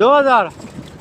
2000۔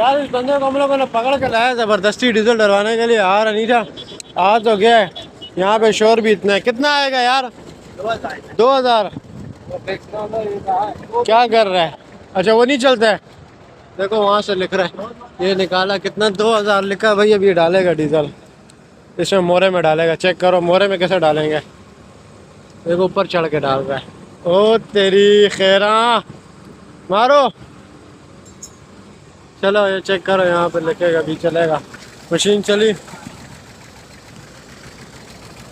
यार इस बंदे को हम लोगों ने पकड़ के लाया ज़बरदस्ती डीजल डलवाने के लिए। आ रहा नहीं था, आ तो गया है। यहाँ पे शोर भी इतना है। कितना आएगा यार? 2000। क्या कर रहा है? अच्छा वो नहीं चलता है। देखो वहाँ से लिख रहा है, ये निकाला कितना, 2000 लिखा भाई। अभी डालेगा डीजल, इसमें मोरे में डालेगा। चेक करो मोरे में कैसे डालेंगे। देखो ऊपर चढ़ के डाल रहा है। ओ तेरी खैरा, मारो। चलो ये चेक करो, यहाँ पे लिखेगा अभी चलेगा। मशीन चली।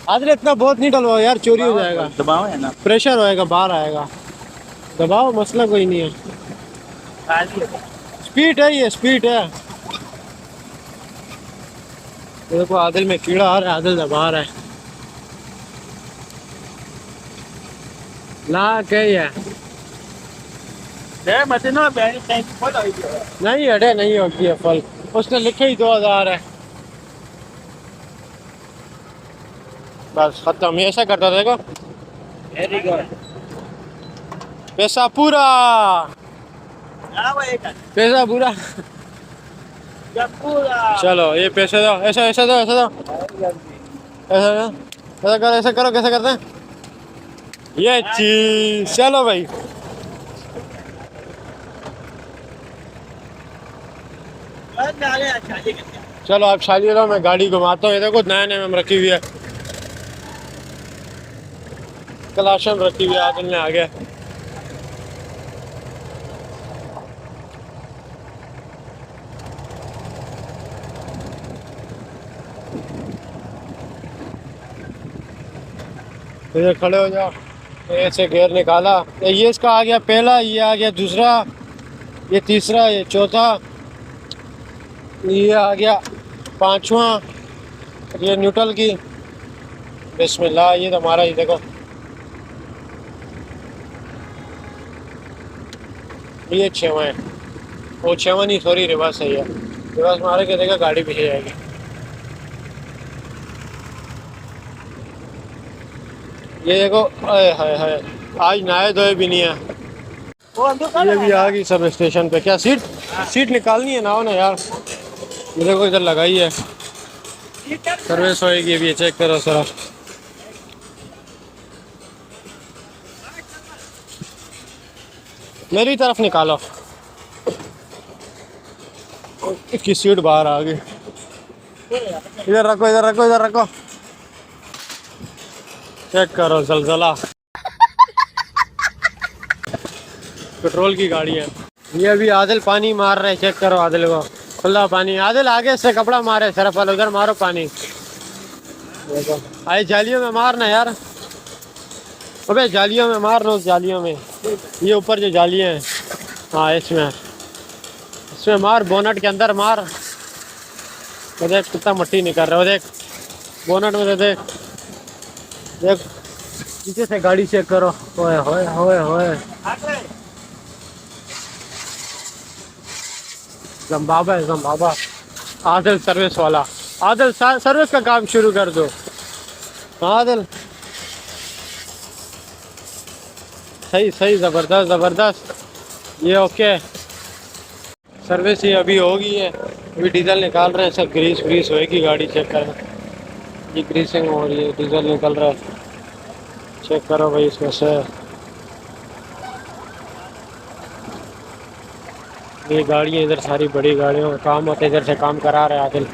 आदरे इतना बहुत नहीं डलवाओ यार, चोरी हो जाएगा। दबाव है ना, प्रेशर होएगा, बाहर आएगा। दबाओ, मसला कोई नहीं है। स्पीड है, ये स्पीड है। देखो आदिल में कीड़ा आ रहा है, आदिल दबा रहा है। ला क्या है? नहीं अड़े नहीं होती है फल, उसने लिखे ही 2000 है। बस खत्म। ये ऐसा करता देखो, पैसा पूरा, पैसा पूरा। चलो ये पैसे दो, ऐसा ऐसा दो, ऐसा दो, ऐसा दो, ऐसा करो, ऐसा करो। कैसे करते हैं ये चीज? चलो भाई, चलो आप शादी लो, मैं गाड़ी घुमाता हूँ। ये देखो नया नया में रखी हुई है, कलाशन रखी हुई है। आदिल ने आ गया। इधर खड़े हो जाओ। ऐसे गेयर निकाला, ये इसका आ गया पहला, ये आ गया दूसरा, ये तीसरा, ये चौथा, ये आ गया पांचवा, ये न्यूट्रल की। बिस्मिल्लाह। ये तो हमारा, ये देखो ये छवा है, वो छवा नहीं, सॉरी रिवर्स है। ये रिवर्स मारे के देखा गाड़ी पीछे जाएगी। ये देखो, हाय हाय हाय, आज नहाए धोए भी नहीं है। ये भी आ गई सब स्टेशन पे। क्या सीट सीट निकालनी है? ना यार, ये देखो इधर लगाई है, सर्विस होएगी। अभी चेक करो सर, मेरी तरफ निकालो। इसकी सीट बाहर आ गई। इधर रखो, इधर रखो, इधर रखो। चेक करो जलजला। पेट्रोल की गाड़ी है ये। अभी आदिल पानी मार रहे हैं, चेक करो आदिल को, खुला पानी। आदिल आगे से कपड़ा मारे, सरफ वाले उधर मारो पानी। देखो आए जालियों में मारना यार, अबे जालियों में मार लो, जालियों में। ये ऊपर जो जालियाँ हैं, हाँ इसमें मार, बोनट के अंदर मार। वो देख कितना मट्टी निकल रहा है, वो देख बोनट में। देख देख नीचे से गाड़ी चेक करो। होए होए होए होए, ज़िम्बाब्वे है ज़िम्बाब्वे। आदिल सर्विस वाला, आदिल सर्विस का काम शुरू कर दो। आदिल सही सही, ज़बरदस्त ज़बरदस्त। ये ओके, सर्विस ही अभी होगी है। अभी डीजल निकाल रहे हैं, सब ग्रीस व्रीस होएगी गाड़ी। चेक करें, ये ग्रीसिंग हो रही है, डीजल निकल रहा है। चेक करो भाई इसमें से। ये गाड़ियाँ इधर सारी बड़ी गाड़ियों का काम होता है, इधर से काम करा रहे हैं आदिल।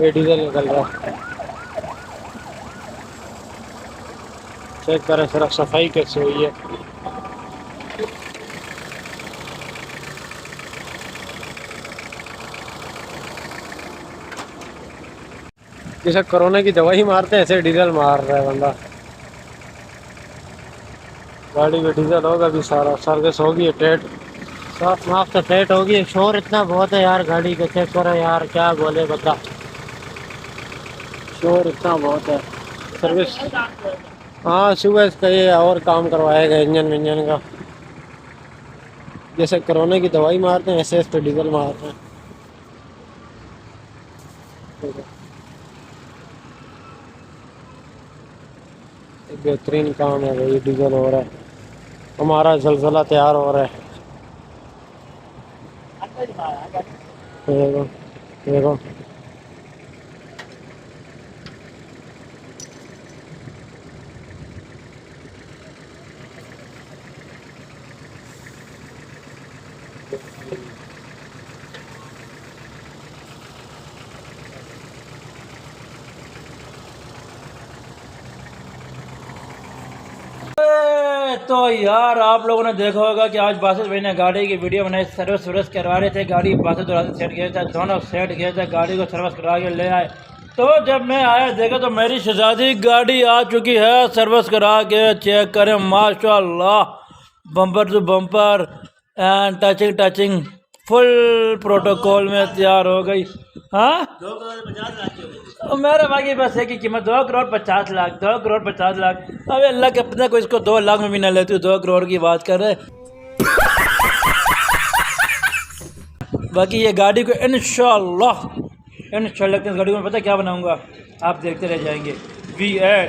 ये डीजल निकल रहा है। चेक करें सिर्फ सफाई कैसे हुई है। जैसे कोरोना की दवाई मारते हैं, ऐसे डीजल मार रहा है बंदा। गाड़ी में डीजल होगा भी सारा। सर्विस होगी, टेट साफ माफ तो टेट होगी। शोर इतना बहुत है यार गाड़ी का, चेक करो यार, क्या बोले बता। शोर इतना बहुत है। सर्विस हाँ सुबह इसका ये और काम करवाएगा इंजन विंजन का। जैसे कोरोना की दवाई मारते हैं, ऐसे इस पे डीजल मारते हैं। बेहतरीन काम है भाई, डीजल हो रहा है। हमारा जलजला तैयार हो रहा है। देखो देखो तो यार आप लोगों ने देखा होगा कि आज बासित भाई ने गाड़ी की वीडियो बनाई, सर्विस करवा रहे थे गाड़ी। बासित और आदित्य सेट गए थे, दोनों सेट गए थे, गाड़ी को सर्विस करवा के ले आए। तो जब मैं आया देखा तो मेरी शहजादी गाड़ी आ चुकी है सर्विस करा के। चेक करें माशाल्लाह, bumper to bumper and touching full protocol में तैयार हो गई। हाँ, 2 करोड़ 50 लाख मेरे भाई बस है की कीमत 2 करोड़ 50 लाख, 2 करोड़ 50 लाख। अबे अल्लाह के अपने को इसको 2 लाख में भी ना लेती, 2 करोड़ की बात कर रहे। बाकी ये गाड़ी को इंशाल्लाह इस गाड़ी को पता क्या बनाऊंगा, आप देखते रह जाएंगे। V8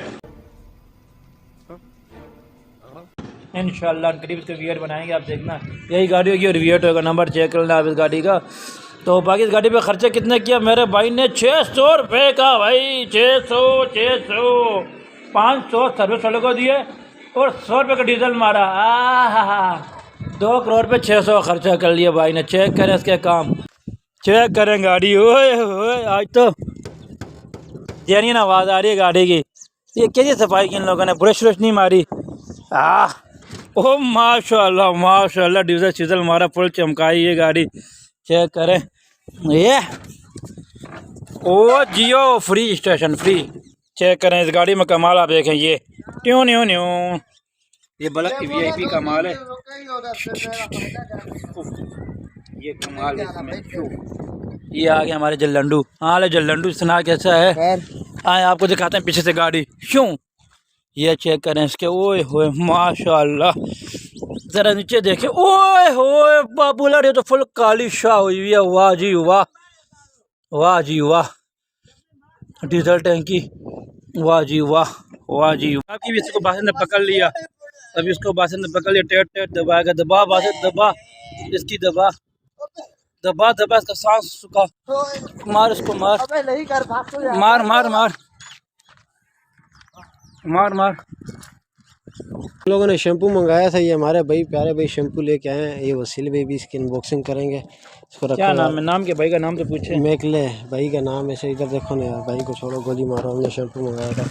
इंशाल्लाह करीब इसको V8 बनाएंगे, आप देखना। यही गाड़ी होगी और V8 होगा। नंबर चेक कर लेना आप इस गाड़ी का। तो बाकी इस गाड़ी पे खर्चा कितने किया मेरे भाई ने? 600 रुपये का भाई, 600 500 सर्विस वाले को दिए और 100 रुपये का डीजल मारा। 2 करोड़ पे 600 खर्चा कर लिया भाई ने। चेक करें इसके काम, चेक करें गाड़ी। ओए ओए आज तो जेन्युइन आवाज़ आ रही है गाड़ी की। ये कैसी सफाई की इन लोगों ने, ब्रश व्रश नहीं मारी। ओ माशाल्लाह माशाल्लाह, डीजल शीजल मारा, फुल चमकाई ये गाड़ी। चेक करें ये, ओ जियो फ्री स्टेशन फ्री। चेक करें इस गाड़ी में कमाल, आप देखें ये ट्यून न्यू न्यू, ये बलक की VIP का माल है। ये कमाल है इसमें। ये आ गए हमारे जल्लंडू। हाँ ले जल्लंडू, सुना कैसा है? आए आपको दिखाते हैं पीछे से गाड़ी क्यों। ये चेक करें इसके, ओए होए माशाल्लाह, जरा नीचे देखें, ओए होए बाबूलर, ये तो फुल काली शाह हुई हुई है। वाह जी वाह, वाह जी वाह, डीजल टैंकी, वाह जी वाह, वाह जी वाह। अभी इसको बासित ने पकड़ लिया, अभी इसको बासित ने पकड़ लिया। टेट टेट दबाएगा, दबा बासित दबा, इसकी दबा दबा दबा, इसका सांस सुखा, मार इसको, मार मार मार मार मार मार। हम लोगों ने शैम्पू मंगाया था, ये हमारे भाई प्यारे भाई शैम्पू लेके आए हैं। ये वसील भाई भी इसकी अनबॉक्सिंग करेंगे। इसको रखो। क्या नाम है? नाम के भाई का नाम तो पूछे। मैकले भाई का नाम है। इधर देखो ना यार, भाई को छोड़ो, गोली मारो। हमने शैम्पू मंगाया था,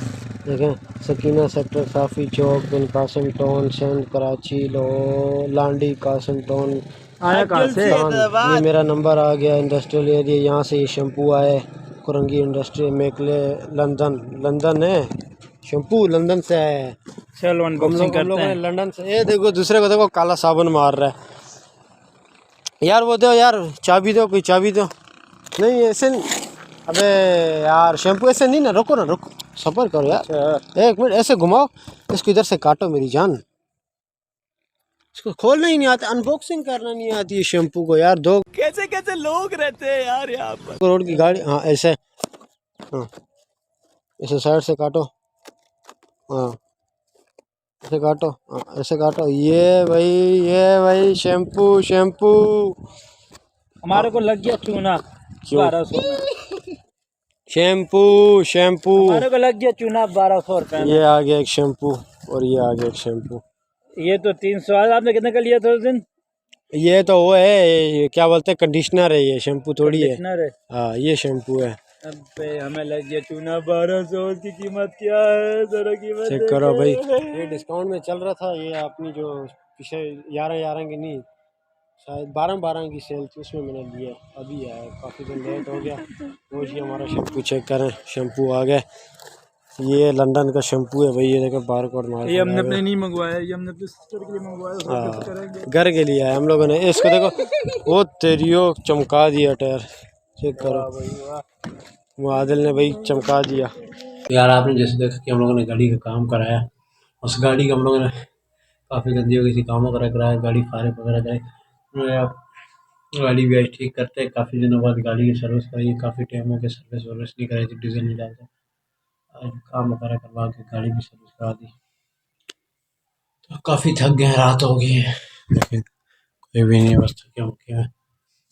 देखें। सकीना सेक्टर, काफ़ी चौक, बिन कासिम टाउन, सेंध कराची, लो लांडी, कासिम टाउन। आया कहाँ से? ये मेरा नंबर आ गया, इंडस्ट्रियल एरिया। यहाँ से ये शैम्पू आए, कुरंगी इंडस्ट्री, मैकले लंदन है शैम्पू, लंदन से है। चलो अनबॉक्सिंग करते हैं। लंदन से। ये देखो दूसरे को देखो, काला साबुन मार रहा है यार। वो दो यार, चाबी दो, कोई चाबी दो। नहीं ऐसे नहीं, अबे यार शैम्पू ऐसे नहीं ना, रुको ना, रुको, सफर करो यार। एक मिनट, ऐसे घुमाओ इसको, इधर से काटो मेरी जान। इसको खोलना ही नहीं आता, अनबॉक्सिंग करना नहीं आती है शैम्पू को यार। दो कैसे कैसे लोग रहते हैं यार यहाँ पर। करोड़ की गाड़ी। हाँ ऐसे, हाँ ऐसे साइड से काटो, हाँ ऐसे काटो, हाँ ऐसे काटो। ये भाई शैम्पू। हमारे को लग गया चूना 1200। शैम्पू हमारे को लग गया चूना 1200 रुपये। ये आ गया एक शैम्पू और ये आ गया एक शैम्पू। ये तो 300। आज आपने कितने का लिया था उस दिन? ये तो वो है, ये क्या बोलते हैं, कंडीशनर है ये, शैम्पू थोड़ी है। कंडीशनर है। हाँ ये शैम्पू है। अबे हमें लग गया चूना 1200। उसकी कीमत क्या है? जरा कीमत चेक करो भाई, ये डिस्काउंट में चल रहा था। ये अपनी जो पिछले 11 की नहीं, शायद 12 की सेल थी, उसमें मैंने लिया। अभी आया, काफ़ी दिन लेट हो गया। वो जी हमारा शैम्पू चेक करें, शैम्पू आ गया। ये लंदन का शैम्पू है भाई, ये देखो बार कोड मार। ये हमने अपने नहीं मंगवाया, ये हमने अपने सिस्टर के लिए मंगवाया। हाँ घर के लिए आया हम लोगों ने। इसको देखो, वो तेरियो चमका दिया टायर, चेक करो। वो आदिल ने भाई चमका दिया यार। आपने जैसे देखा कि हम लोगों ने गाड़ी का काम कराया, उस गाड़ी का हम लोगों ने काफ़ी गंदी हो गई थी, काम वगैरह कराया, गाड़ी फारे वगैरह कराई। आप गाड़ी भी आज ठीक करते हैं। काफ़ी दिनों बाद गाड़ी की सर्विस कराई, काफ़ी टाइम हो गया सर्विस वर्विस नहीं कराई थी, डीजल नहीं डालता। आज काम वगैरह करवा के गाड़ी भी सर्विस करा दी। तो काफ़ी थक गए, रात हो गई है, लेकिन कोई भी नहीं, बस थके मुके हैं।